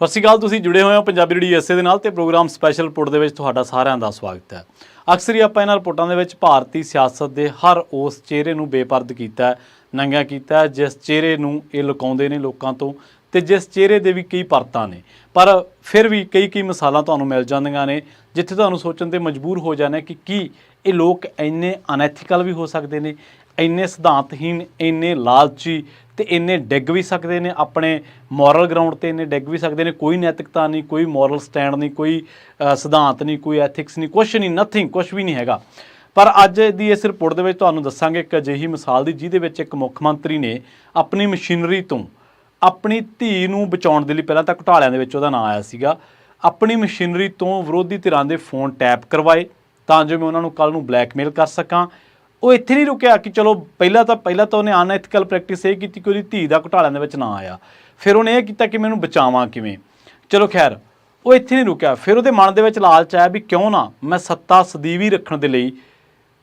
ਸਤਿ ਸ਼੍ਰੀ ਅਕਾਲ। ਤੁਸੀਂ ਜੁੜੇ ਹੋਏ ਹੋ ਪੰਜਾਬੀ ਰੇਡੀਓ ਐਸਏ ਦੇ ਨਾਲ ਤੇ ਪ੍ਰੋਗਰਾਮ ਸਪੈਸ਼ਲ ਰਿਪੋਰਟ ਦੇ ਵਿੱਚ ਤੁਹਾਡਾ ਸਾਰਿਆਂ ਦਾ ਸਵਾਗਤ ਹੈ। ਅਕਸਰ ਹੀ ਆਪਾਂ ਇਹਨਾਂ ਰਿਪੋਰਟਾਂ ਦੇ ਵਿੱਚ ਭਾਰਤੀ ਸਿਆਸਤ ਦੇ ਹਰ ਉਸ ਚਿਹਰੇ ਨੂੰ ਬੇਪਰਦ ਕੀਤਾ, ਨੰਗਾ ਕੀਤਾ ਜਿਸ ਚਿਹਰੇ ਨੂੰ ਇਹ ਲੁਕਾਉਂਦੇ ਨੇ ਲੋਕਾਂ ਤੋਂ ਤੇ ਜਿਸ ਚਿਹਰੇ ਦੇ ਵੀ ਕਈ ਪਰਤਾਂ ਨੇ, ਪਰ ਫਿਰ ਵੀ ਕਈ ਮਿਸਾਲਾਂ ਤੁਹਾਨੂੰ ਮਿਲ ਜਾਂਦੀਆਂ ਨੇ ਜਿੱਥੇ ਤੁਹਾਨੂੰ ਸੋਚਣ ਤੇ ਮਜਬੂਰ ਹੋ ਜਾਂਦੇ ਕਿ ਕੀ ਇਹ ਲੋਕ ਇੰਨੇ ਅਨੈਥੀਕਲ ਵੀ ਹੋ ਸਕਦੇ ਨੇ, ਇੰਨੇ ਸਿਧਾਂਤਹੀਨ, ਇੰਨੇ ਲਾਲਚੀ ਤੇ ਇੰਨੇ ਡਿੱਗ ਵੀ ਸਕਦੇ ਨੇ, ਆਪਣੇ ਮੋਰਲ ਗਰਾਊਂਡ ਤੇ ਇੰਨੇ ਡਿੱਗ ਵੀ ਸਕਦੇ ਨੇ। ਕੋਈ ਨੈਤਿਕਤਾ ਨਹੀਂ, ਕੋਈ ਮੋਰਲ ਸਟੈਂਡ ਨਹੀਂ, ਕੋਈ ਸਿਧਾਂਤ ਨਹੀਂ, ਕੋਈ ਐਥਿਕਸ ਨਹੀਂ, ਕੁਛ ਨਹੀਂ, ਨਥਿੰਗ, ਕੁਛ ਵੀ ਨਹੀਂ ਹੈਗਾ। ਪਰ ਅੱਜ ਦੀ ਇਸ ਰਿਪੋਰਟ ਦੇ ਵਿੱਚ ਤੁਹਾਨੂੰ ਦੱਸਾਂਗੇ ਇੱਕ ਅਜਿਹੀ ਮਿਸਾਲ ਦੀ ਜਿਹਦੇ ਵਿੱਚ ਇੱਕ ਮੁੱਖ ਮੰਤਰੀ ਨੇ ਆਪਣੀ ਮਸ਼ੀਨਰੀ ਤੋਂ ਆਪਣੀ ਧੀ ਨੂੰ ਬਚਾਉਣ ਦੇ ਲਈ, ਪਹਿਲਾਂ ਤਾਂ ਘੁਟਾਲਿਆਂ ਦੇ ਵਿੱਚ ਉਹਦਾ ਨਾਂ ਆਇਆ ਸੀਗਾ, ਆਪਣੀ ਮਸ਼ੀਨਰੀ ਤੋਂ ਵਿਰੋਧੀ ਧਿਰਾਂ ਦੇ ਫੋਨ ਟੈਪ ਕਰਵਾਏ ਤਾਂ ਜੋ ਮੈਂ ਉਹਨਾਂ ਨੂੰ ਕੱਲ੍ਹ ਨੂੰ ਬਲੈਕਮੇਲ ਕਰ ਸਕਾਂ। ਉਹ ਇੱਥੇ ਨਹੀਂ ਰੁਕਿਆ ਕਿ ਚਲੋ ਪਹਿਲਾਂ ਤਾਂ ਉਹਨੇ ਅਨਐਥੀਕਲ ਪ੍ਰੈਕਟਿਸ ਇਹ ਕੀਤੀ ਕਿ ਉਹਦੀ ਧੀ ਦਾ ਘੁਟਾਲਿਆਂ ਦੇ ਵਿੱਚ ਨਾਂ ਆਇਆ, ਫਿਰ ਉਹਨੇ ਇਹ ਕੀਤਾ ਕਿ ਮੈਨੂੰ ਬਚਾਵਾਂ ਕਿਵੇਂ। ਚਲੋ ਖੈਰ, ਉਹ ਇੱਥੇ ਨਹੀਂ ਰੁਕਿਆ। ਫਿਰ ਉਹਦੇ ਮਨ ਦੇ ਵਿੱਚ ਲਾਲਚ ਆਇਆ ਵੀ ਕਿਉਂ ਨਾ ਮੈਂ ਸੱਤਾ ਸਦੀਵੀ ਰੱਖਣ ਦੇ ਲਈ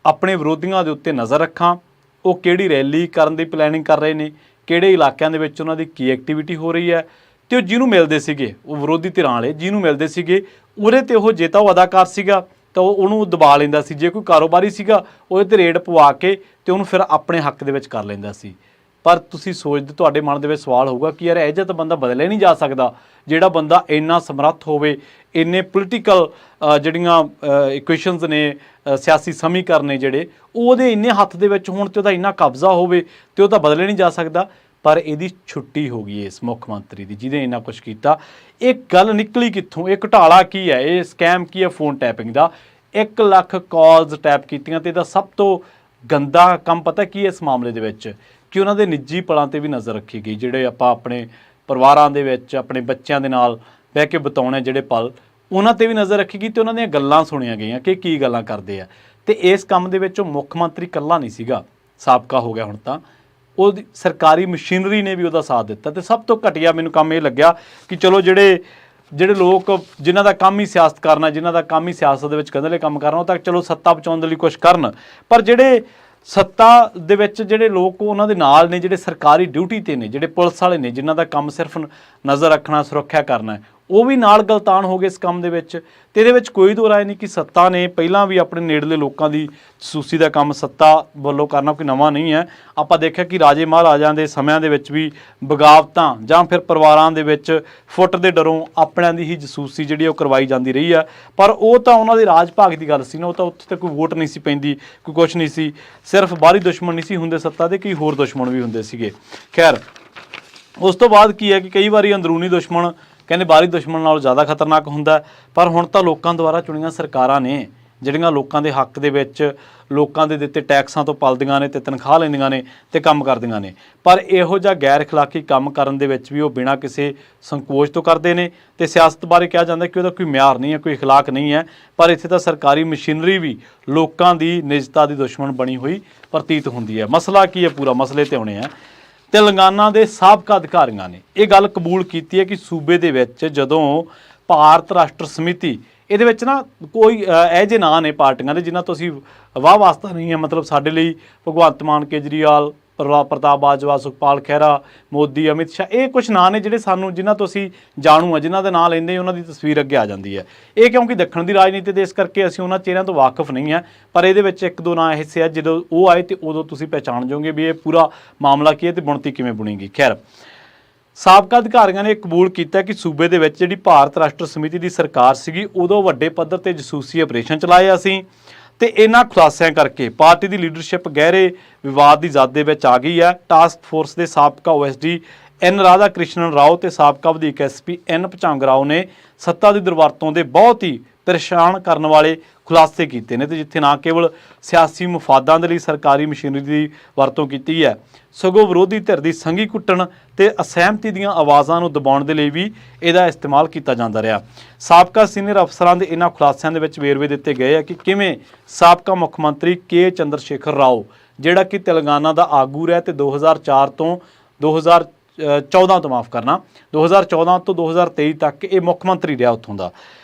ਆਪਣੇ ਵਿਰੋਧੀਆਂ ਦੇ ਉੱਤੇ ਨਜ਼ਰ ਰੱਖਾਂ। ਉਹ ਕਿਹੜੀ ਰੈਲੀ ਕਰਨ ਦੀ ਪਲੈਨਿੰਗ ਕਰ ਰਹੇ ਨੇ, ਕਿਹੜੇ ਇਲਾਕਿਆਂ ਦੇ ਵਿੱਚ ਉਹਨਾਂ ਦੀ ਕੀ ਐਕਟੀਵਿਟੀ ਹੋ ਰਹੀ ਹੈ, ਅਤੇ ਉਹ ਜਿਹਨੂੰ ਮਿਲਦੇ ਸੀਗੇ, ਉਹ ਵਿਰੋਧੀ ਧਿਰਾਂ ਵਾਲੇ ਜਿਹਨੂੰ ਮਿਲਦੇ ਸੀਗੇ ਉਹਦੇ 'ਤੇ ਉਹ ਜੇ ਤਾਂ ਉਹ ਅਦਾਕਾਰ ਸੀਗਾ ਤਾਂ ਉਹਨੂੰ ਦਬਾ ਲੈਂਦਾ ਸੀ, ਜੇ ਕੋਈ ਕਾਰੋਬਾਰੀ ਸੀਗਾ ਉਹਦੇ 'ਤੇ ਰੇਡ ਪਵਾ ਕੇ ਅਤੇ ਉਹਨੂੰ ਫਿਰ ਆਪਣੇ ਹੱਕ ਦੇ ਵਿੱਚ ਕਰ ਲੈਂਦਾ ਸੀ। ਪਰ ਤੁਸੀਂ ਸੋਚਦੇ, ਤੁਹਾਡੇ ਮਨ ਦੇ ਵਿੱਚ ਸਵਾਲ ਹੋਊਗਾ ਕਿ ਯਾਰ ਇਹੋ ਜਿਹਾ ਤਾਂ ਬੰਦਾ ਬਦਲਿਆ ਨਹੀਂ ਜਾ ਸਕਦਾ, ਜਿਹੜਾ ਬੰਦਾ ਇੰਨਾ ਸਮਰੱਥ ਹੋਵੇ, ਇੰਨੇ ਪੋਲੀਟੀਕਲ ਜਿਹੜੀਆਂ ਇਕੁਏਸ਼ਨਸ ਨੇ, ਸਿਆਸੀ ਸਮੀਕਰਨ ਨੇ ਜਿਹੜੇ ਉਹਦੇ ਇੰਨੇ ਹੱਥ ਦੇ ਵਿੱਚ ਹੋਣ ਅਤੇ ਉਹਦਾ ਇੰਨਾ ਕਬਜ਼ਾ ਹੋਵੇ ਅਤੇ ਉਹ ਤਾਂ ਬਦਲਿਆ ਨਹੀਂ ਜਾ ਸਕਦਾ। ਪਰ ਇਹਦੀ ਛੁੱਟੀ ਹੋ ਗਈ ਇਸ ਮੁੱਖ ਮੰਤਰੀ ਦੀ ਜਿਹਨੇ ਇੰਨਾ ਕੁਛ ਕੀਤਾ। ਇਹ ਗੱਲ ਨਿਕਲੀ ਕਿੱਥੋਂ? ਇਹ ਘੁਟਾਲਾ ਕੀ ਹੈ? ਇਹ ਸਕੈਮ ਕੀ ਹੈ? ਫੋਨ ਟੈਪਿੰਗ ਦਾ 1 ਲੱਖ ਕਾਲਸ ਟੈਪ ਕੀਤੀਆਂ। ਅਤੇ ਇਹਦਾ ਸਭ ਤੋਂ ਗੰਦਾ ਕੰਮ ਪਤਾ ਕੀ ਹੈ ਇਸ ਮਾਮਲੇ ਦੇ ਵਿੱਚ? ਕਿ ਉਹਨਾਂ ਦੇ ਨਿੱਜੀ ਪਲਾਂ 'ਤੇ ਵੀ ਨਜ਼ਰ ਰੱਖੀ ਗਈ, ਜਿਹੜੇ ਆਪਾਂ ਆਪਣੇ ਪਰਿਵਾਰਾਂ ਦੇ ਵਿੱਚ ਆਪਣੇ ਬੱਚਿਆਂ ਦੇ ਨਾਲ ਬਹਿ ਕੇ ਬਿਤਾਉਣੇ ਜਿਹੜੇ ਪਲ, ਉਹਨਾਂ 'ਤੇ ਵੀ ਨਜ਼ਰ ਰੱਖੀ ਗਈ ਅਤੇ ਉਹਨਾਂ ਦੀਆਂ ਗੱਲਾਂ ਸੁਣੀਆਂ ਗਈਆਂ ਕਿ ਕੀ ਗੱਲਾਂ ਕਰਦੇ ਆ। ਅਤੇ ਇਸ ਕੰਮ ਦੇ ਵਿੱਚ ਉਹ ਮੁੱਖ ਮੰਤਰੀ ਇਕੱਲਾ ਨਹੀਂ ਸੀਗਾ, ਸਾਬਕਾ ਹੋ ਗਿਆ ਹੁਣ ਤਾਂ, ਉਹਦੀ ਸਰਕਾਰੀ ਮਸ਼ੀਨਰੀ ਨੇ ਵੀ ਉਹਦਾ ਸਾਥ ਦਿੱਤਾ। ਅਤੇ ਸਭ ਤੋਂ ਘਟੀਆ ਮੈਨੂੰ ਕੰਮ ਇਹ ਲੱਗਿਆ ਕਿ ਚਲੋ ਜਿਹੜੇ ਲੋਕ ਜਿਨ੍ਹਾਂ ਦਾ ਕੰਮ ਹੀ ਸਿਆਸਤ ਕਰਨਾ, ਜਿਨ੍ਹਾਂ ਦਾ ਕੰਮ ਹੀ ਸਿਆਸਤ ਦੇ ਵਿੱਚ ਕੰਧਲੇ ਕੰਮ ਕਰਨਾ, ਉਹ ਤਾਂ ਚਲੋ ਸੱਤਾ ਬਚਾਉਣ ਦੇ ਲਈ ਕੁਛ ਕਰਨ, ਪਰ ਜਿਹੜੇ ਸੱਤਾ ਦੇ ਵਿੱਚ ਜਿਹੜੇ ਲੋਕ ਉਹਨਾਂ ਦੇ ਨਾਲ ਨੇ, ਜਿਹੜੇ ਸਰਕਾਰੀ ਡਿਊਟੀ 'ਤੇ ਨੇ, ਜਿਹੜੇ ਪੁਲਿਸ ਵਾਲੇ ਨੇ, ਜਿਨ੍ਹਾਂ ਦਾ ਕੰਮ ਸਿਰਫ ਨਜ਼ਰ ਰੱਖਣਾ, ਸੁਰੱਖਿਆ ਕਰਨਾ, ਉਹ ਵੀ ਨਾਲ ਗਲਤਾਨ ਹੋ ਗਏ ਇਸ ਕੰਮ ਦੇ ਵਿੱਚ। ਅਤੇ ਇਹਦੇ ਵਿੱਚ ਕੋਈ ਦੋ ਰਾਏ ਨਹੀਂ ਕਿ ਸੱਤਾ ਨੇ ਪਹਿਲਾਂ ਵੀ ਆਪਣੇ ਨੇੜਲੇ ਲੋਕਾਂ ਦੀ ਜਸੂਸੀ ਦਾ ਕੰਮ ਸੱਤਾ ਵੱਲੋਂ ਕਰਨਾ ਕੋਈ ਨਵਾਂ ਨਹੀਂ ਹੈ। ਆਪਾਂ ਦੇਖਿਆ ਕਿ ਰਾਜੇ ਮਹਾਰਾਜਾਂ ਦੇ ਸਮਿਆਂ ਦੇ ਵਿੱਚ ਵੀ ਬਗਾਵਤਾਂ ਜਾਂ ਫਿਰ ਪਰਿਵਾਰਾਂ ਦੇ ਵਿੱਚ ਫੁੱਟ ਦੇ ਡਰੋਂ ਆਪਣਿਆਂ ਦੀ ਹੀ ਜਸੂਸੀ ਜਿਹੜੀ ਉਹ ਕਰਵਾਈ ਜਾਂਦੀ ਰਹੀ ਹੈ। ਪਰ ਉਹ ਤਾਂ ਉਹਨਾਂ ਦੇ ਰਾਜ ਭਾਗ ਦੀ ਗੱਲ ਸੀ ਨਾ, ਉਹ ਤਾਂ ਉੱਥੇ ਤਾਂ ਕੋਈ ਵੋਟ ਨਹੀਂ ਸੀ ਪੈਂਦੀ, ਕੋਈ ਕੁਛ ਨਹੀਂ ਸੀ, ਸਿਰਫ ਬਾਹਰੀ ਦੁਸ਼ਮਣ ਨਹੀਂ ਸੀ ਹੁੰਦੇ ਸੱਤਾ ਦੇ, ਕਈ ਹੋਰ ਦੁਸ਼ਮਣ ਵੀ ਹੁੰਦੇ ਸੀਗੇ। ਖੈਰ, ਉਸ ਤੋਂ ਬਾਅਦ ਕੀ ਹੈ ਕਿ ਕਈ ਵਾਰੀ ਅੰਦਰੂਨੀ ਦੁਸ਼ਮਣ ਕਹਿੰਦੇ ਬਾਹਰੀ ਦੁਸ਼ਮਣ ਨਾਲੋਂ ਜ਼ਿਆਦਾ ਖਤਰਨਾਕ ਹੁੰਦਾ। ਪਰ ਹੁਣ ਤਾਂ ਲੋਕਾਂ ਦੁਆਰਾ ਚੁਣੀਆਂ ਸਰਕਾਰਾਂ ਨੇ ਜਿਹੜੀਆਂ ਲੋਕਾਂ ਦੇ ਹੱਕ ਦੇ ਵਿੱਚ, ਲੋਕਾਂ ਦੇ ਦਿੱਤੇ ਟੈਕਸਾਂ ਤੋਂ ਪਲਦੀਆਂ ਨੇ ਅਤੇ ਤਨਖਾਹ ਲੈਂਦੀਆਂ ਨੇ ਅਤੇ ਕੰਮ ਕਰਦੀਆਂ ਨੇ। ਪਰ ਇਹੋ ਜਿਹਾ ਗੈਰ ਅਖਲਾਕੀ ਕੰਮ ਕਰਨ ਦੇ ਵਿੱਚ ਵੀ ਉਹ ਬਿਨਾਂ ਕਿਸੇ ਸੰਕੋਚ ਤੋਂ ਕਰਦੇ ਨੇ। ਅਤੇ ਸਿਆਸਤ ਬਾਰੇ ਕਿਹਾ ਜਾਂਦਾ ਕਿ ਉਹਦਾ ਕੋਈ ਮਿਆਰ ਨਹੀਂ ਹੈ, ਕੋਈ ਅਖਲਾਕ ਨਹੀਂ ਹੈ। ਪਰ ਇੱਥੇ ਤਾਂ ਸਰਕਾਰੀ ਮਸ਼ੀਨਰੀ ਵੀ ਲੋਕਾਂ ਦੀ ਨਿਜਤਾ ਦੀ ਦੁਸ਼ਮਣ ਬਣੀ ਹੋਈ ਪ੍ਰਤੀਤ ਹੁੰਦੀ ਹੈ। ਮਸਲਾ ਕੀ ਹੈ? ਪੂਰਾ ਮਸਲੇ 'ਤੇ ਆਉਣੇ ਆ। ਤੇਲੰਗਾਨਾ ਦੇ ਸਾਬਕਾ ਅਧਿਕਾਰੀਆਂ ਨੇ ਇਹ ਗੱਲ ਕਬੂਲ ਕੀਤੀ ਹੈ ਕਿ ਸੂਬੇ ਦੇ ਵਿੱਚ ਜਦੋਂ ਭਾਰਤ ਰਾਸ਼ਟਰ ਸਮਿਤੀ, ਇਹਦੇ ਵਿੱਚ ਨਾ ਕੋਈ ਇਹੋ ਜਿਹੇ ਨਾਂ ਨੇ ਪਾਰਟੀਆਂ ਦੇ ਜਿਨ੍ਹਾਂ ਤੋਂ ਅਸੀਂ ਵਾਹ ਵਾਸਤਾ ਨਹੀਂ ਹੈ, ਮਤਲਬ ਸਾਡੇ ਲਈ ਭਗਵੰਤ ਮਾਨ, ਕੇਜਰੀਵਾਲ, ਪ੍ਰਤਾਪ ਬਾਜਵਾ, ਸੁਖਪਾਲ ਖਹਿਰਾ, ਮੋਦੀ, ਅਮਿਤ ਸ਼ਾਹ, ਇਹ ਕੁਛ ਨਾਂ ਨੇ ਜਿਹੜੇ ਸਾਨੂੰ, ਜਿਨ੍ਹਾਂ ਤੋਂ ਅਸੀਂ ਜਾਣੂ ਆ, ਜਿਨ੍ਹਾਂ ਦਾ ਨਾਂ ਲੈਂਦੇ ਉਹਨਾਂ ਦੀ ਤਸਵੀਰ ਅੱਗੇ ਆ ਜਾਂਦੀ ਹੈ। ਇਹ ਕਿਉਂਕਿ ਦੱਖਣ ਦੀ ਰਾਜਨੀਤੀ ਦੇ ਇਸ ਕਰਕੇ ਅਸੀਂ ਉਹਨਾਂ ਚਿਹਰਿਆਂ ਤੋਂ ਵਾਕਿਫ ਨਹੀਂ ਹੈ। ਪਰ ਇਹਦੇ ਵਿੱਚ 1-2 ਨਾਂ ਐਸੇ ਆ ਜਦੋਂ ਉਹ ਆਏ ਅਤੇ ਉਦੋਂ ਤੁਸੀਂ ਪਹਿਚਾਣ ਜਾਓਗੇ ਵੀ ਇਹ ਪੂਰਾ ਮਾਮਲਾ ਕੀ ਹੈ ਅਤੇ ਬੁਣਤੀ ਕਿਵੇਂ ਬੁਣੇਗੀ। ਖੈਰ, ਸਾਬਕਾ ਅਧਿਕਾਰੀਆਂ ਨੇ ਕਬੂਲ ਕੀਤਾ ਕਿ ਸੂਬੇ ਦੇ ਵਿੱਚ ਜਿਹੜੀ ਭਾਰਤ ਰਾਸ਼ਟਰ ਸਮਿਤੀ ਦੀ ਸਰਕਾਰ ਸੀਗੀ ਉਦੋਂ ਵੱਡੇ ਪੱਧਰ 'ਤੇ ਜਸੂਸੀ ਆਪਰੇਸ਼ਨ ਚਲਾਏ ਅਸੀਂ, ਅਤੇ ਇਹਨਾਂ ਖੁਲਾਸਿਆਂ ਕਰਕੇ ਪਾਰਟੀ ਦੀ ਲੀਡਰਸ਼ਿਪ ਗਹਿਰੇ ਵਿਵਾਦ ਦੀ ਜ਼ਦ ਦੇ ਵਿੱਚ ਆ ਗਈ ਹੈ। ਟਾਸਕ ਫੋਰਸ ਦੇ ਸਾਬਕਾ OSD N ਰਾਧਾ ਕ੍ਰਿਸ਼ਨਨ ਰਾਓ ਅਤੇ ਸਾਬਕਾ ਵਧੀਕ SP N ਭਚੰਗ ਰਾਓ ਨੇ ਸੱਤਾ ਦੀ ਦੁਰਵਰਤੋਂ ਦੇ ਬਹੁਤ ਹੀ ਪਰੇਸ਼ਾਨ ਕਰਨ ਵਾਲੇ ਖੁਲਾਸੇ ਕੀਤੇ ਨੇ। ਅਤੇ ਜਿੱਥੇ ਨਾ ਕੇਵਲ ਸਿਆਸੀ ਮੁਫਾਦਾਂ ਦੇ ਲਈ ਸਰਕਾਰੀ ਮਸ਼ੀਨਰੀ ਦੀ ਵਰਤੋਂ ਕੀਤੀ ਹੈ, ਸਗੋਂ ਵਿਰੋਧੀ ਧਿਰ ਦੀ ਸੰਘੀ ਕੁੱਟਣ ਅਤੇ ਅਸਹਿਮਤੀ ਦੀਆਂ ਆਵਾਜ਼ਾਂ ਨੂੰ ਦਬਾਉਣ ਦੇ ਲਈ ਵੀ ਇਹਦਾ ਇਸਤੇਮਾਲ ਕੀਤਾ ਜਾਂਦਾ ਰਿਹਾ। ਸਾਬਕਾ ਸੀਨੀਅਰ ਅਫਸਰਾਂ ਦੇ ਇਹਨਾਂ ਖੁਲਾਸਿਆਂ ਦੇ ਵਿੱਚ ਵੇਰਵੇ ਦਿੱਤੇ ਗਏ ਆ ਕਿ ਕਿਵੇਂ ਸਾਬਕਾ ਮੁੱਖ ਮੰਤਰੀ K ਚੰਦਰਸ਼ੇਖਰ ਰਾਓ, ਜਿਹੜਾ ਕਿ ਤੇਲੰਗਾਨਾ ਦਾ ਆਗੂ ਰਿਹਾ ਅਤੇ 2014 ਤੋਂ 2014 ਤੋਂ 2023 ਤੱਕ ਇਹ ਮੁੱਖ ਮੰਤਰੀ ਰਿਹਾ ਉੱਥੋਂ ਦਾ,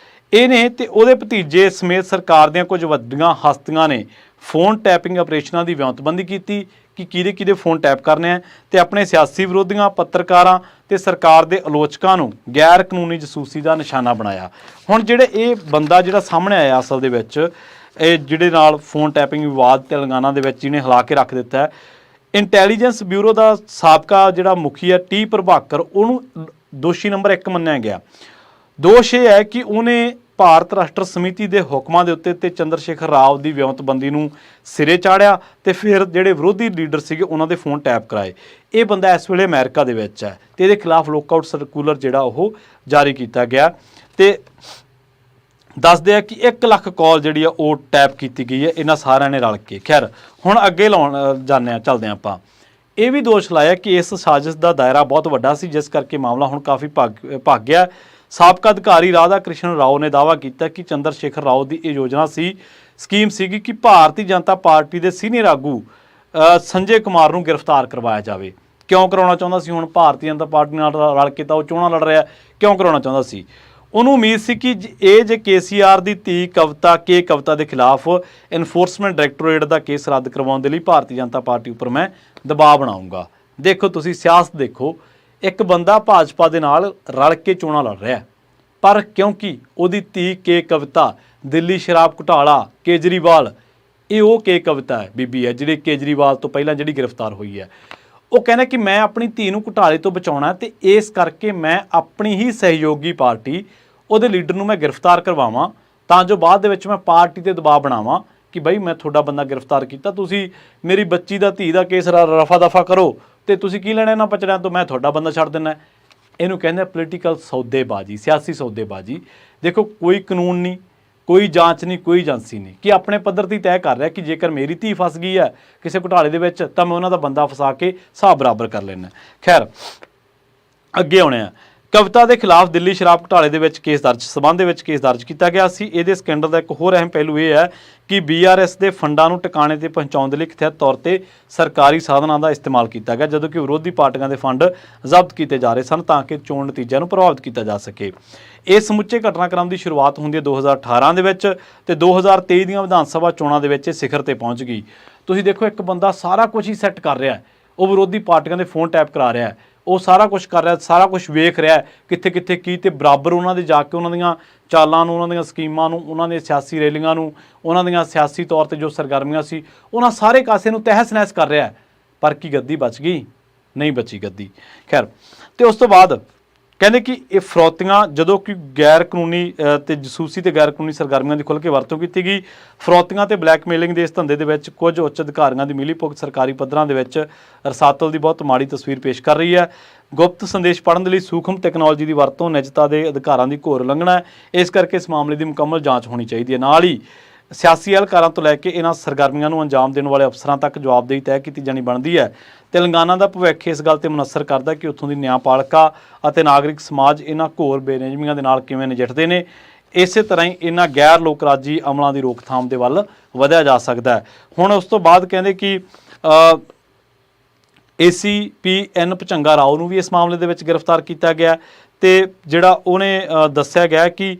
ਇਹਨੇ ਅਤੇ ਉਹਦੇ ਭਤੀਜੇ ਸਮੇਤ ਸਰਕਾਰ ਦੀਆਂ ਕੁਝ ਵੱਡੀਆਂ ਹਸਤੀਆਂ ਨੇ ਫੋਨ ਟੈਪਿੰਗ ਆਪਰੇਸ਼ਨਾਂ ਦੀ ਵਿਉਂਤਬੰਦੀ ਕੀਤੀ। ਕਿ ਕਿਹਦੇ फ़ोन टैप करने हैं तो अपने सियासी विरोधियों पत्रकारों ते सरकार के आलोचकों नूं गैर कानूनी जसूसी का निशाना बनाया। हुण जिहड़े ये बंदा जिहड़ा सामने आया असल दे विच जिहड़े नाल फ़ोन टैपिंग विवाद तेलंगाना दे विच जिहने हिला के रख दिता है। इंटैलीजेंस ब्यूरो का साबका जिहड़ा मुखी है टी प्रभाकर उहनूं दोषी नंबर 1 मन्निया गया। दोष ये है कि उन्हें ਭਾਰਤ ਰਾਸ਼ਟਰ ਸਮਿਤੀ ਦੇ ਹੁਕਮਾਂ ਦੇ ਉੱਤੇ ਤੇ ਚੰਦਰ ਸ਼ੇਖਰ ਰਾਓ ਦੀ ਵਿਉਂਤਬੰਦੀ ਨੂੰ ਸਿਰੇ ਚਾੜਿਆ ਤੇ ਫਿਰ ਜਿਹੜੇ ਵਿਰੋਧੀ ਲੀਡਰ ਸੀਗੇ ਉਹਨਾਂ ਦੇ ਫੋਨ ਟੈਪ ਕਰਾਏ। ਇਹ ਬੰਦਾ ਇਸ ਵੇਲੇ ਅਮਰੀਕਾ ਦੇ ਵਿੱਚ ਹੈ ਤੇ ਇਹਦੇ ਖਿਲਾਫ ਲੋਕਆਊਟ ਸਰਕੂਲਰ ਜਿਹੜਾ ਉਹ ਜਾਰੀ ਕੀਤਾ ਗਿਆ ਤੇ ਦੱਸਦੇ ਆ ਕਿ 1 ਲੱਖ ਕਾਲ ਜਿਹੜੀ ਆ ਉਹ ਟੈਪ ਕੀਤੀ ਗਈ ਹੈ ਇਹਨਾਂ ਸਾਰਿਆਂ ਨੇ ਰਲ ਕੇ। ਖੈਰ ਹੁਣ ਅੱਗੇ ਲਾਉਣ ਜਾਂਦੇ ਆ, ਚੱਲਦੇ ਹਾਂ ਆਪਾਂ। ਇਹ ਵੀ ਦੋਸ਼ ਲਾਇਆ ਕਿ ਇਸ ਸਾਜ਼ਿਸ਼ ਦਾ ਦਾਇਰਾ ਬਹੁਤ ਵੱਡਾ ਸੀ ਜਿਸ ਕਰਕੇ ਮਾਮਲਾ ਹੁਣ ਕਾਫੀ ਭੱਗ ਗਿਆ। ਸਾਬਕਾ ਅਧਿਕਾਰੀ ਰਾਧਾ ਕ੍ਰਿਸ਼ਨ ਰਾਓ ਨੇ ਦਾਅਵਾ ਕੀਤਾ ਕਿ ਚੰਦਰ ਸ਼ੇਖਰ ਰਾਓ ਦੀ ਇਹ ਯੋਜਨਾ ਸਕੀਮ ਸੀਗੀ ਕਿ ਭਾਰਤੀ ਜਨਤਾ ਪਾਰਟੀ ਦੇ ਸੀਨੀਅਰ ਆਗੂ ਸੰਜੇ ਕੁਮਾਰ ਨੂੰ ਗ੍ਰਿਫਤਾਰ ਕਰਵਾਇਆ ਜਾਵੇ। ਕਿਉਂ ਕਰਾਉਣਾ ਚਾਹੁੰਦਾ ਸੀ? ਹੁਣ ਭਾਰਤੀ ਜਨਤਾ ਪਾਰਟੀ ਨਾਲ ਰਲ ਕੇ ਤਾਂ ਉਹ ਚੋਣਾਂ ਲੜ ਰਿਹਾ, ਕਿਉਂ ਕਰਾਉਣਾ ਚਾਹੁੰਦਾ ਸੀ? ਉਹਨੂੰ ਉਮੀਦ ਸੀ ਕਿ ਇਹ ਜੇ KCR ਦੀ ਧੀ ਕਵਿਤਾ ਦੇ ਖਿਲਾਫ ਇਨਫੋਰਸਮੈਂਟ ਡਾਇਰੈਕਟੋਰੇਟ ਦਾ ਕੇਸ ਰੱਦ ਕਰਵਾਉਣ ਦੇ ਲਈ ਭਾਰਤੀ ਜਨਤਾ ਪਾਰਟੀ ਉੱਪਰ ਮੈਂ ਦਬਾਅ ਬਣਾਊਂਗਾ। ਦੇਖੋ ਤੁਸੀਂ ਸਿਆਸਤ ਦੇਖੋ, ਇੱਕ ਬੰਦਾ ਭਾਜਪਾ ਦੇ ਨਾਲ ਰਲ ਕੇ ਚੋਣਾਂ ਲੜ ਰਿਹਾ ਪਰ ਕਿਉਂਕਿ ਉਹਦੀ ਧੀ ਕਵਿਤਾ ਦਿੱਲੀ ਸ਼ਰਾਬ ਘੁਟਾਲਾ ਕੇਜਰੀਵਾਲ, ਇਹ ਉਹ ਕਵਿਤਾ ਹੈ ਬੀਬੀ ਹੈ ਜਿਹੜੀ ਕੇਜਰੀਵਾਲ ਤੋਂ ਪਹਿਲਾਂ ਜਿਹੜੀ ਗ੍ਰਿਫਤਾਰ ਹੋਈ ਹੈ। ਉਹ ਕਹਿੰਦਾ ਕਿ ਮੈਂ ਆਪਣੀ ਧੀ ਨੂੰ ਘੁਟਾਲੇ ਤੋਂ ਬਚਾਉਣਾ ਤੇ ਇਸ ਕਰਕੇ ਮੈਂ ਆਪਣੀ ਹੀ ਸਹਿਯੋਗੀ ਪਾਰਟੀ ਉਹਦੇ ਲੀਡਰ ਨੂੰ ਮੈਂ ਗ੍ਰਿਫਤਾਰ ਕਰਵਾਵਾਂ ਤਾਂ ਜੋ ਬਾਅਦ ਦੇ ਵਿੱਚ ਮੈਂ ਪਾਰਟੀ ਤੇ ਦਬਾਅ ਬਣਾਵਾਂ ਕਿ ਬਈ ਮੈਂ ਤੁਹਾਡਾ ਬੰਦਾ ਗ੍ਰਿਫਤਾਰ ਕੀਤਾ, ਤੁਸੀਂ ਮੇਰੀ ਬੱਚੀ ਦਾ ਧੀ ਦਾ ਕੇਸ ਰਫਾ ਦਫਾ ਕਰੋ ਤੇ ਤੁਸੀਂ ਕੀ ਲੈਣਾ ਇਹਨਾਂ ਪਚੜਿਆਂ ਤੋਂ, ਮੈਂ ਤੁਹਾਡਾ ਬੰਦਾ ਛੱਡ ਦਿੰਦਾ। ਇਹਨੂੰ ਕਹਿੰਦੇ ਪੋਲੀਟੀਕਲ ਸੌਦੇਬਾਜ਼ੀ, ਸਿਆਸੀ ਸੌਦੇਬਾਜ਼ੀ। ਦੇਖੋ ਕੋਈ ਕਾਨੂੰਨ ਨਹੀਂ, ਕੋਈ ਜਾਂਚ ਨਹੀਂ, ਕੋਈ ਏਜੰਸੀ ਨਹੀਂ ਕਿ ਆਪਣੇ ਪੱਧਰ ਤੇ ਤੈਅ ਕਰ ਰਿਹਾ ਕਿ ਜੇਕਰ ਮੇਰੀ ਧੀ ਫਸ ਗਈ ਹੈ ਕਿਸੇ ਘੁਟਾਲੇ ਦੇ ਵਿੱਚ ਤਾਂ ਮੈਂ ਉਹਨਾਂ ਦਾ ਬੰਦਾ ਫਸਾ ਕੇ ਹਿਸਾਬ ਬਰਾਬਰ ਕਰ ਲੈਣਾ। ਖੈਰ ਅੱਗੇ ਆਉਣੇ ਆ। ਕਵਿਤਾ ਦੇ ਖਿਲਾਫ ਦਿੱਲੀ ਸ਼ਰਾਬ ਘੁਟਾਲੇ ਦੇ ਵਿੱਚ ਸਬੰਧ ਦੇ ਵਿੱਚ ਕੇਸ ਦਰਜ ਕੀਤਾ ਗਿਆ ਸੀ। ਇਹਦੇ ਸਕੈਂਡਲ ਦਾ ਇੱਕ ਹੋਰ ਅਹਿਮ ਪਹਿਲੂ ਇਹ ਹੈ ਕਿ BRS ਦੇ ਫੰਡਾਂ ਨੂੰ ਟਿਕਾਣੇ ਤੇ ਪਹੁੰਚਾਉਣ ਦੇ ਲਈ ਕਥਿਤ ਤੌਰ ਤੇ ਸਰਕਾਰੀ ਸਾਧਨਾਂ ਦਾ ਇਸਤੇਮਾਲ ਕੀਤਾ ਗਿਆ ਜਦੋਂ ਕਿ ਵਿਰੋਧੀ ਪਾਰਟੀਆਂ ਦੇ ਫੰਡ ਜ਼ਬਤ ਕੀਤੇ ਜਾ ਰਹੇ ਸਨ ਤਾਂ ਕਿ ਚੋਣ ਨਤੀਜਿਆਂ ਨੂੰ ਪ੍ਰਭਾਵਿਤ ਕੀਤਾ ਜਾ ਸਕੇ। ਇਸ ਸਮੁੱਚੇ ਘਟਨਾਕ੍ਰਮ ਦੀ ਸ਼ੁਰੂਆਤ ਹੁੰਦੀ ਹੈ 2018 ਦੇ ਵਿੱਚ ਤੇ 2023 ਦੀਆਂ ਵਿਧਾਨ ਸਭਾ ਚੋਣਾਂ ਦੇ ਵਿੱਚ ਇਹ ਸਿਖਰ ਤੇ ਪਹੁੰਚ ਗਈ। ਤੁਸੀਂ ਦੇਖੋ ਇੱਕ ਬੰਦਾ ਸਾਰਾ ਕੁਝ ਹੀ ਸੈੱਟ ਕਰ ਰਿਹਾ, ਉਹ ਵਿਰੋਧੀ ਪਾਰਟੀਆਂ ਦੇ ਫੋਨ ਟੈਪ ਕਰਾ ਰਿਹਾ, ਉਹ ਸਾਰਾ ਕੁਝ ਕਰ ਰਿਹਾ, ਸਾਰਾ ਕੁਝ ਵੇਖ ਰਿਹਾ ਕਿੱਥੇ ਕਿੱਥੇ ਕੀ ਤੇ ਬਰਾਬਰ ਉਹਨਾਂ ਦੇ ਜਾ ਕੇ ਉਹਨਾਂ ਦੀਆਂ ਚਾਲਾਂ ਨੂੰ, ਉਹਨਾਂ ਦੀਆਂ ਸਕੀਮਾਂ ਨੂੰ, ਉਹਨਾਂ ਦੀਆਂ ਸਿਆਸੀ ਰੈਲੀਆਂ ਨੂੰ, ਉਹਨਾਂ ਦੀਆਂ ਸਿਆਸੀ ਤੌਰ ਤੇ ਜੋ ਸਰਗਰਮੀਆਂ ਸੀ ਉਹਨਾਂ ਸਾਰੇ ਕਾਸੇ ਨੂੰ ਤਹਿਸ ਨਹਿਸ ਕਰ ਰਿਹਾ। ਪਰ ਕੀ ਗੱਦੀ ਬਚ ਗਈ? ਨਹੀਂ ਬਚੀ ਗੱਦੀ। ਖੈਰ ਤੇ ਉਸ ਤੋਂ ਬਾਅਦ ਕਹਿੰਦੇ ਕਿ ਇਹ ਫਰੌਤੀਆਂ ਜਦੋਂ ਕਿ ਗੈਰ ਕਾਨੂੰਨੀ ਤੇ ਜਸੂਸੀ ਤੇ ਗੈਰ ਕਾਨੂੰਨੀ ਸਰਗਰਮੀਆਂ ਦੀ ਖੁੱਲ੍ਹ ਕੇ ਵਰਤੋਂ ਕੀਤੀ ਗਈ। ਫਰੌਤੀਆਂ ਤੇ ਬਲੈਕਮੇਲਿੰਗ ਦੇ ਇਸ ਧੰਦੇ ਦੇ ਵਿੱਚ ਕੁਝ ਉੱਚ ਅਧਿਕਾਰੀਆਂ ਦੀ ਮਿਲੀਭੁਗਤ ਸਰਕਾਰੀ ਪੱਧਰਾਂ ਦੇ ਵਿੱਚ ਰਸਾਤਲ ਦੀ ਬਹੁਤ ਮਾੜੀ ਤਸਵੀਰ ਪੇਸ਼ ਕਰ ਰਹੀ ਹੈ। ਗੁਪਤ ਸੰਦੇਸ਼ ਪੜ੍ਹਨ ਦੇ ਲਈ ਸੂਖਮ ਤਕਨਾਲੋਜੀ ਦੀ ਵਰਤੋਂ ਨਿੱਜਤਾ ਦੇ ਅਧਿਕਾਰਾਂ ਦੀ ਘੋਰ ਉਲੰਘਣਾ ਹੈ। ਇਸ ਕਰਕੇ ਇਸ ਮਾਮਲੇ ਦੀ ਮੁਕੰਮਲ ਜਾਂਚ ਹੋਣੀ ਚਾਹੀਦੀ ਹੈ। ਨਾਲ ਹੀ ਸਿਆਸੀ ਅਹਿਲਕਾਰਾਂ ਤੋਂ ਲੈ ਕੇ ਇਹਨਾਂ ਸਰਗਰਮੀਆਂ ਨੂੰ ਅੰਜਾਮ ਦੇਣ ਵਾਲੇ ਅਫਸਰਾਂ ਤੱਕ ਜਵਾਬਦੇਹੀ ਤੈਅ ਕੀਤੀ ਜਾਣੀ ਬਣਦੀ ਹੈ। ਤੇਲੰਗਾਨਾ ਦਾ ਭਵਿੱਖ ਇਸ ਗੱਲ ਤੇ ਮੁਨਸਰ ਕਰਦਾ ਕਿ ਉੱਥੋਂ ਦੀ ਨਿਆਂਪਾਲਿਕਾ ਅਤੇ ਨਾਗਰਿਕ ਸਮਾਜ ਇਹਨਾਂ ਘੋਰ ਬੇਨਿਯਮੀਆਂ ਦੇ ਨਾਲ ਕਿਵੇਂ ਨਜਿੱਠਦੇ ਨੇ। ਇਸੇ ਤਰ੍ਹਾਂ ਹੀ ਇਹਨਾਂ ਗੈਰ ਲੋਕਰਾਜੀ ਅਮਲਾਂ ਦੀ ਰੋਕਥਾਮ ਦੇ ਵੱਲ ਵਧਿਆ ਜਾ ਸਕਦਾ ਹੈ। ਹੁਣ ਉਸ ਤੋਂ ਬਾਅਦ ਕਹਿੰਦੇ ਕਿ ACP N ਭੁਜੰਗਾ ਰਾਓ ਨੂੰ ਵੀ ਇਸ ਮਾਮਲੇ ਦੇ ਵਿੱਚ ਗ੍ਰਿਫਤਾਰ ਕੀਤਾ ਗਿਆ ਤੇ ਜਿਹੜਾ ਉਹਨੇ ਦੱਸਿਆ ਗਿਆ ਕਿ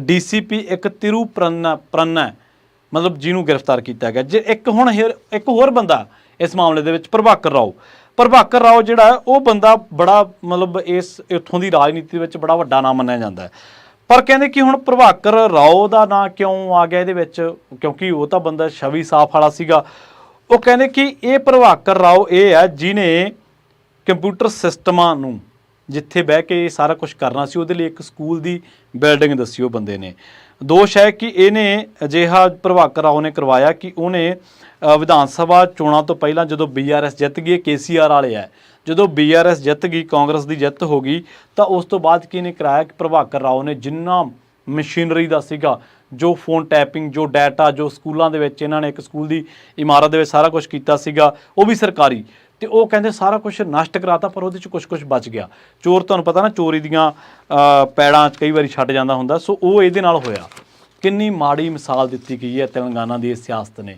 DCP ਇੱਕ ਤਿਰੂਪਰੰਨਾ ਮਤਲਬ ਜਿਹਨੂੰ ਗ੍ਰਿਫਤਾਰ ਕੀਤਾ ਗਿਆ। ਜੇ ਇੱਕ ਹੋਰ ਬੰਦਾ ਇਸ ਮਾਮਲੇ ਦੇ ਵਿੱਚ ਪ੍ਰਭਾਕਰ ਰਾਓ ਜਿਹੜਾ ਉਹ ਬੰਦਾ ਬੜਾ ਮਤਲਬ ਇੱਥੋਂ ਦੀ ਰਾਜਨੀਤੀ ਦੇ ਵਿੱਚ ਬੜਾ ਵੱਡਾ ਨਾਮ ਮੰਨਿਆ ਜਾਂਦਾ ਹੈ। ਪਰ ਕਹਿੰਦੇ ਕਿ ਹੁਣ ਪ੍ਰਭਾਕਰ ਰਾਓ ਦਾ ਨਾਂ ਕਿਉਂ ਆ ਗਿਆ ਇਹਦੇ ਵਿੱਚ, ਕਿਉਂਕਿ ਉਹ ਤਾਂ ਬੰਦਾ ਛਵੀ ਸਾਫ ਵਾਲਾ ਸੀਗਾ। ਉਹ ਕਹਿੰਦੇ ਕਿ ਇਹ ਪ੍ਰਭਾਕਰ ਰਾਓ ਇਹ ਹੈ ਜਿਹਨੇ ਕੰਪਿਊਟਰ ਸਿਸਟਮਾਂ ਨੂੰ ਜਿੱਥੇ ਬਹਿ ਕੇ ਸਾਰਾ ਕੁਝ ਕਰਨਾ ਸੀ ਉਹਦੇ ਲਈ ਇੱਕ ਸਕੂਲ ਦੀ ਬਿਲਡਿੰਗ ਦੱਸੀ ਉਹ ਬੰਦੇ ਨੇ। ਦੋਸ਼ ਹੈ ਕਿ ਇਹਨੇ ਅਜਿਹਾ ਪ੍ਰਭਾਕਰ ਰਾਓ ਨੇ ਕਰਵਾਇਆ ਕਿ ਉਹਨੇ ਵਿਧਾਨ ਸਭਾ ਚੋਣਾਂ ਤੋਂ ਪਹਿਲਾਂ ਜਦੋਂ BRS ਜਿੱਤ ਗਈ, KCR ਵਾਲੇ ਹੈ, ਜਦੋਂ BRS ਜਿੱਤ ਗਈ, ਕਾਂਗਰਸ ਦੀ ਜਿੱਤ ਹੋ ਗਈ ਤਾਂ ਉਸ ਤੋਂ ਬਾਅਦ ਕੀ ਨੇ ਕਰਾਇਆ ਕਿ ਪ੍ਰਭਾਕਰ ਰਾਓ ਨੇ ਜਿੰਨਾ ਮਸ਼ੀਨਰੀ ਦਾ ਸੀਗਾ, ਜੋ ਫੋਨ ਟੈਪਿੰਗ, ਜੋ ਡਾਟਾ, ਜੋ ਸਕੂਲਾਂ ਦੇ ਵਿੱਚ ਇਹਨਾਂ ਨੇ ਇੱਕ ਸਕੂਲ ਦੀ ਇਮਾਰਤ ਦੇ ਵਿੱਚ ਸਾਰਾ ਕੁਝ ਕੀਤਾ ਸੀਗਾ ਉਹ ਵੀ ਸਰਕਾਰੀ, ਤੇ ਉਹ ਕਹਿੰਦੇ ਸਾਰਾ ਕੁਝ ਨਸ਼ਟ ਕਰਾਤਾ ਪਰ ਉਹਦੇ 'ਚ ਕੁਝ ਬਚ ਗਿਆ। ਚੋਰ ਤੁਹਾਨੂੰ ਪਤਾ ਨਾ ਚੋਰੀ ਦੀਆਂ ਪੈੜਾਂ ਕਈ ਵਾਰੀ ਛੱਡ ਜਾਂਦਾ ਹੁੰਦਾ, ਸੋ ਉਹ ਇਹਦੇ ਨਾਲ ਹੋਇਆ। ਕਿੰਨੀ ਮਾੜੀ ਮਿਸਾਲ ਦਿੱਤੀ ਗਈ ਹੈ ਤੇਲੰਗਾਨਾ ਦੀ ਇਸ ਸਿਆਸਤ ਨੇ।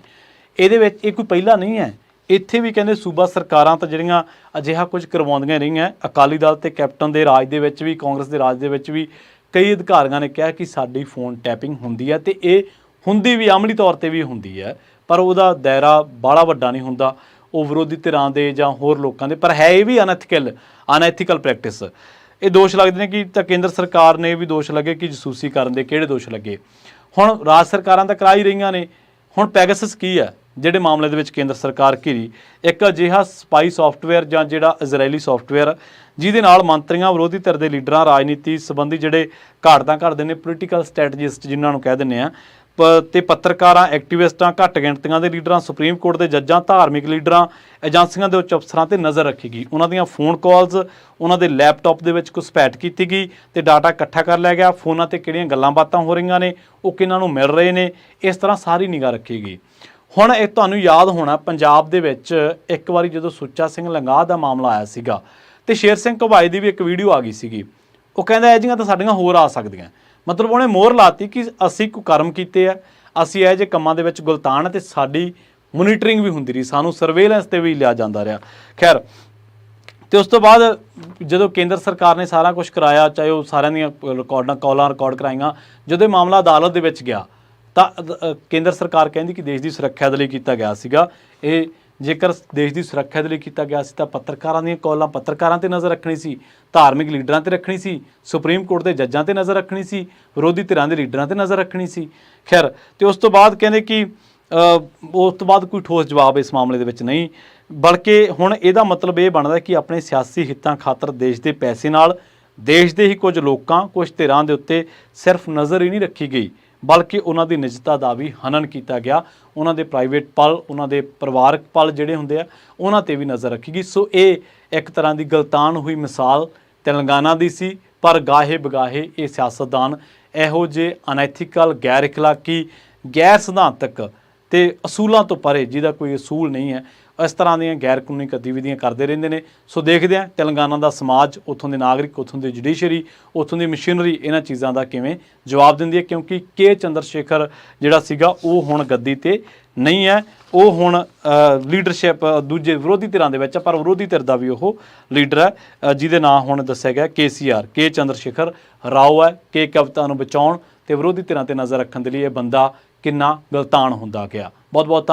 ਇਹਦੇ ਵਿੱਚ ਇਹ ਕੋਈ ਪਹਿਲਾ ਨਹੀਂ ਹੈ, ਇੱਥੇ ਵੀ ਕਹਿੰਦੇ ਸੂਬਾ ਸਰਕਾਰਾਂ ਤਾਂ ਜਿਹੜੀਆਂ ਅਜਿਹਾ ਕੁਝ ਕਰਵਾਉਂਦੀਆਂ ਰਹੀਆਂ। ਅਕਾਲੀ ਦਲ ਤੇ ਕੈਪਟਨ ਦੇ ਰਾਜ ਦੇ ਵਿੱਚ ਵੀ, ਕਾਂਗਰਸ ਦੇ ਰਾਜ ਦੇ ਵਿੱਚ ਵੀ ਕਈ ਅਧਿਕਾਰੀਆਂ ਨੇ ਕਿਹਾ ਕਿ ਸਾਡੀ ਫੋਨ ਟੈਪਿੰਗ ਹੁੰਦੀ ਹੈ ਤੇ ਇਹ ਹੁੰਦੀ ਵੀ ਅਮਲੀ ਤੌਰ ਤੇ ਵੀ ਹੁੰਦੀ ਹੈ ਪਰ ਉਹਦਾ ਦਾਇਰਾ ਬਾਹਲਾ ਵੱਡਾ ਨਹੀਂ ਹੁੰਦਾ। ਉਹ ਵਿਰੋਧੀ ਧਿਰਾਂ ਦੇ ਜਾਂ ਹੋਰ ਲੋਕਾਂ ਦੇ, ਪਰ ਹੈ ਇਹ ਵੀ ਅਨਐਥੀਕਲ ਪ੍ਰੈਕਟਿਸ। ਇਹ ਦੋਸ਼ ਲੱਗਦੇ ਨੇ ਕਿ ਤਾਂ ਕੇਂਦਰ ਸਰਕਾਰ ਨੇ ਵੀ ਦੋਸ਼ ਲੱਗੇ ਕਿ ਜਸੂਸੀ ਕਰਨ ਦੇ ਕਿਹੜੇ ਦੋਸ਼ ਲੱਗੇ। ਹੁਣ ਰਾਜ ਸਰਕਾਰਾਂ ਤਾਂ ਕਰਾ ਹੀ ਰਹੀਆਂ ਨੇ। ਹੁਣ ਪੈਗਾਸਸ ਕੀ ਹੈ ਜਿਹੜੇ ਮਾਮਲੇ ਦੇ ਵਿੱਚ ਕੇਂਦਰ ਸਰਕਾਰ ਘਿਰੀ? ਇੱਕ ਅਜਿਹਾ ਸਪਾਈ ਸੌਫਟਵੇਅਰ ਜਾਂ ਜਿਹੜਾ ਇਜ਼ਰਾਈਲੀ ਸੌਫਟਵੇਅਰ ਜਿਹਦੇ ਨਾਲ ਮੰਤਰੀਆਂ, ਵਿਰੋਧੀ ਧਿਰ ਦੇ ਲੀਡਰਾਂ, ਰਾਜਨੀਤੀ ਸੰਬੰਧੀ ਜਿਹੜੇ ਘਾੜਤਾਂ ਘੜਦੇ ਨੇ, ਪੋਲੀਟੀਕਲ ਸਟ੍ਰੈਟਜਿਸਟ ਜਿਨ੍ਹਾਂ ਨੂੰ ਕਹਿ ਦਿੰਦੇ ਆ, ਤੇ ਪੱਤਰਕਾਰਾਂ, ਐਕਟਿਵਿਸਟਾਂ, ਘੱਟ ਗਿਣਤੀਆਂ ਦੇ ਲੀਡਰਾਂ, ਸੁਪਰੀਮ ਕੋਰਟ ਦੇ ਜੱਜਾਂ, ਧਾਰਮਿਕ ਲੀਡਰਾਂ, ਏਜੰਸੀਆਂ ਦੇ ਉੱਚ ਅਫਸਰਾਂ ਤੇ ਨਜ਼ਰ ਰੱਖੀ ਗਈ। ਉਹਨਾਂ ਦੀਆਂ ਫੋਨ ਕਾਲਸ, ਉਹਨਾਂ ਦੇ ਲੈਪਟਾਪ ਦੇ ਵਿੱਚ ਘੁਸਪੈਠ ਕੀਤੀ ਗਈ ਤੇ ਡਾਟਾ ਇਕੱਠਾ ਕਰ ਲਿਆ ਗਿਆ। ਫੋਨਾਂ ਤੇ ਕਿਹੜੀਆਂ ਗੱਲਾਂ ਬਾਤਾਂ ਹੋ ਰਹੀਆਂ ਨੇ, ਉਹ ਕਿਹਨਾਂ ਨੂੰ ਮਿਲ ਰਹੇ ਨੇ, ਇਸ ਤਰ੍ਹਾਂ ਸਾਰੀ ਨਿਗਾਹ ਰੱਖੀ ਗਈ। ਹੁਣ ਇਹ ਤੁਹਾਨੂੰ ਯਾਦ ਹੋਣਾ, ਪੰਜਾਬ ਦੇ ਵਿੱਚ ਇੱਕ ਵਾਰੀ ਜਦੋਂ ਸੁੱਚਾ ਸਿੰਘ ਲੰਗਾਹ ਦਾ ਮਾਮਲਾ ਆਇਆ ਸੀਗਾ ਤੇ ਸ਼ੇਰ ਸਿੰਘ ਘੁਬਾਏ ਦੀ ਵੀ ਇੱਕ ਵੀਡੀਓ ਆ ਗਈ ਸੀਗੀ। ਉਹ ਕਹਿੰਦਾ ਇਹ ਜਿਹੀਆਂ ਤਾਂ ਸਾਡੀਆਂ ਹੋਰ ਆ ਸਕਦੀਆਂ। ਮਤਲਬ ਉਹਨੇ ਮੋਹਰ ਲਾਤੀ ਕਿ ਅਸੀਂ ਕੋਈ ਕਰਮ ਕੀਤੇ ਆ, ਅਸੀਂ ਇਹ ਜਿਹੇ ਕੰਮਾਂ ਦੇ ਵਿੱਚ ਗੁਲਤਾਨ, ਤੇ ਸਾਡੀ ਮੋਨੀਟਰਿੰਗ ਵੀ ਹੁੰਦੀ ਰਹੀ, ਸਾਨੂੰ ਸਰਵੇਲੈਂਸ ਤੇ ਵੀ ਲਿਆ ਜਾਂਦਾ ਰਿਹਾ। ਖੈਰ, ਤੇ ਉਸ ਤੋਂ ਬਾਅਦ ਜਦੋਂ ਕੇਂਦਰ ਸਰਕਾਰ ਨੇ ਸਾਰਾ ਕੁਝ ਕਰਾਇਆ, ਚਾਹੇ ਉਹ ਸਾਰਿਆਂ ਦੀਆਂ ਕਾਲਾਂ ਰਿਕਾਰਡ ਕਰਾਈਆਂ, ਜਦੋਂ ਇਹ ਮਾਮਲਾ ਅਦਾਲਤ ਦੇ ਵਿੱਚ ਗਿਆ ਤਾਂ ਕੇਂਦਰ ਸਰਕਾਰ ਕਹਿੰਦੀ ਕਿ ਦੇਸ਼ ਦੀ ਸੁਰੱਖਿਆ ਦੇ ਲਈ ਕੀਤਾ ਗਿਆ ਸੀਗਾ। ਇਹ ਜੇਕਰ ਦੇਸ਼ ਦੀ ਸੁਰੱਖਿਆ ਦੇ ਲਈ ਕੀਤਾ ਗਿਆ ਸੀ ਤਾਂ ਪੱਤਰਕਾਰਾਂ ਦੀਆਂ ਕਾਲਾਂ ਪੱਤਰਕਾਰਾਂ 'ਤੇ ਨਜ਼ਰ ਰੱਖਣੀ ਸੀ, ਧਾਰਮਿਕ ਲੀਡਰਾਂ 'ਤੇ ਰੱਖਣੀ ਸੀ, ਸੁਪਰੀਮ ਕੋਰਟ ਦੇ ਜੱਜਾਂ 'ਤੇ ਨਜ਼ਰ ਰੱਖਣੀ ਸੀ, ਵਿਰੋਧੀ ਧਿਰਾਂ ਦੇ ਲੀਡਰਾਂ 'ਤੇ ਨਜ਼ਰ ਰੱਖਣੀ ਸੀ। ਖੈਰ, ਤੇ ਉਸ ਤੋਂ ਬਾਅਦ ਕਹਿੰਦੇ ਕਿ ਉਸ ਤੋਂ ਬਾਅਦ ਕੋਈ ਠੋਸ ਜਵਾਬ ਇਸ ਮਾਮਲੇ ਦੇ ਵਿੱਚ ਨਹੀਂ, ਬਲਕਿ ਹੁਣ ਇਹਦਾ ਮਤਲਬ ਇਹ ਬਣਦਾ ਕਿ ਆਪਣੇ ਸਿਆਸੀ ਹਿੱਤਾਂ ਖਾਤਰ ਦੇਸ਼ ਦੇ ਪੈਸੇ ਨਾਲ ਦੇਸ਼ ਦੇ ਹੀ ਕੁਝ ਲੋਕਾਂ, ਕੁਝ ਧਿਰਾਂ ਦੇ ਉੱਤੇ ਸਿਰਫ ਨਜ਼ਰ ਹੀ ਨਹੀਂ ਰੱਖੀ ਗਈ, ਬਲਕਿ ਉਹਨਾਂ ਦੀ ਨਿਜਤਾ ਦਾ ਵੀ ਹਨਨ ਕੀਤਾ ਗਿਆ। ਉਹਨਾਂ ਦੇ ਪ੍ਰਾਈਵੇਟ ਪਲ, ਉਹਨਾਂ ਦੇ ਪਰਿਵਾਰਕ ਪਲ ਜਿਹੜੇ ਹੁੰਦੇ ਆ, ਉਹਨਾਂ 'ਤੇ ਵੀ ਨਜ਼ਰ ਰੱਖੀ ਗਈ। ਸੋ ਇਹ ਇੱਕ ਤਰ੍ਹਾਂ ਦੀ ਗਲਤਾਨ ਹੋਈ ਮਿਸਾਲ ਤੇਲੰਗਾਨਾ ਦੀ ਸੀ, ਪਰ ਗਾਹੇ ਬਗਾਹੇ ਇਹ ਸਿਆਸਤਦਾਨ ਇਹੋ ਜਿਹੇ ਅਨੈਥੀਕਲ, ਗੈਰ ਇਖਲਾਕੀ, ਗੈਰ ਸਿਧਾਂਤਕ ਤੇ ਅਸੂਲਾਂ ਤੋਂ ਪਰੇ, ਜਿਹਦਾ ਕੋਈ ਅਸੂਲ ਨਹੀਂ ਹੈ, ਇਸ ਤਰ੍ਹਾਂ ਦੀਆਂ ਗੈਰ ਕਾਨੂੰਨੀ ਗਤੀਵਿਧੀਆਂ ਕਰਦੇ ਰਹਿੰਦੇ ਨੇ। ਸੋ ਦੇਖਦੇ ਹਾਂ ਤੇਲੰਗਾਨਾ ਦਾ ਸਮਾਜ, ਉੱਥੋਂ ਦੇ ਨਾਗਰਿਕ, ਉੱਥੋਂ ਦੀ ਜੁਡੀਸ਼ਰੀ, ਉੱਥੋਂ ਦੀ ਮਸ਼ੀਨਰੀ ਇਹਨਾਂ ਚੀਜ਼ਾਂ ਦਾ ਕਿਵੇਂ ਜਵਾਬ ਦਿੰਦੀ ਹੈ, ਕਿਉਂਕਿ ਕੇ ਚੰਦਰਸ਼ੇਖਰ ਜਿਹੜਾ ਸੀਗਾ ਉਹ ਹੁਣ ਗੱਦੀ 'ਤੇ ਨਹੀਂ ਹੈ। ਉਹ ਹੁਣ ਲੀਡਰਸ਼ਿਪ ਦੂਜੇ ਵਿਰੋਧੀ ਧਿਰਾਂ ਦੇ ਵਿੱਚ ਹੈ, ਪਰ ਵਿਰੋਧੀ ਧਿਰ ਦਾ ਵੀ ਉਹ ਲੀਡਰ ਹੈ ਜਿਹਦੇ ਨਾਂ ਹੁਣ ਦੱਸਿਆ ਗਿਆ KCR, ਕੇ ਚੰਦਰਸ਼ੇਖਰ ਰਾਓ ਹੈ। ਕੇ ਕਵਿਤਾ ਨੂੰ ਬਚਾਉਣ ਤੇ ਵਿਰੋਧੀ ਧਿਰਾਂ 'ਤੇ ਨਜ਼ਰ ਰੱਖਣ ਦੇ ਲਈ ਇਹ ਬੰਦਾ ਕਿੰਨਾ ਗਲਤਾਨ ਹੁੰਦਾ ਗਿਆ। ਬਹੁਤ ਬਹੁਤ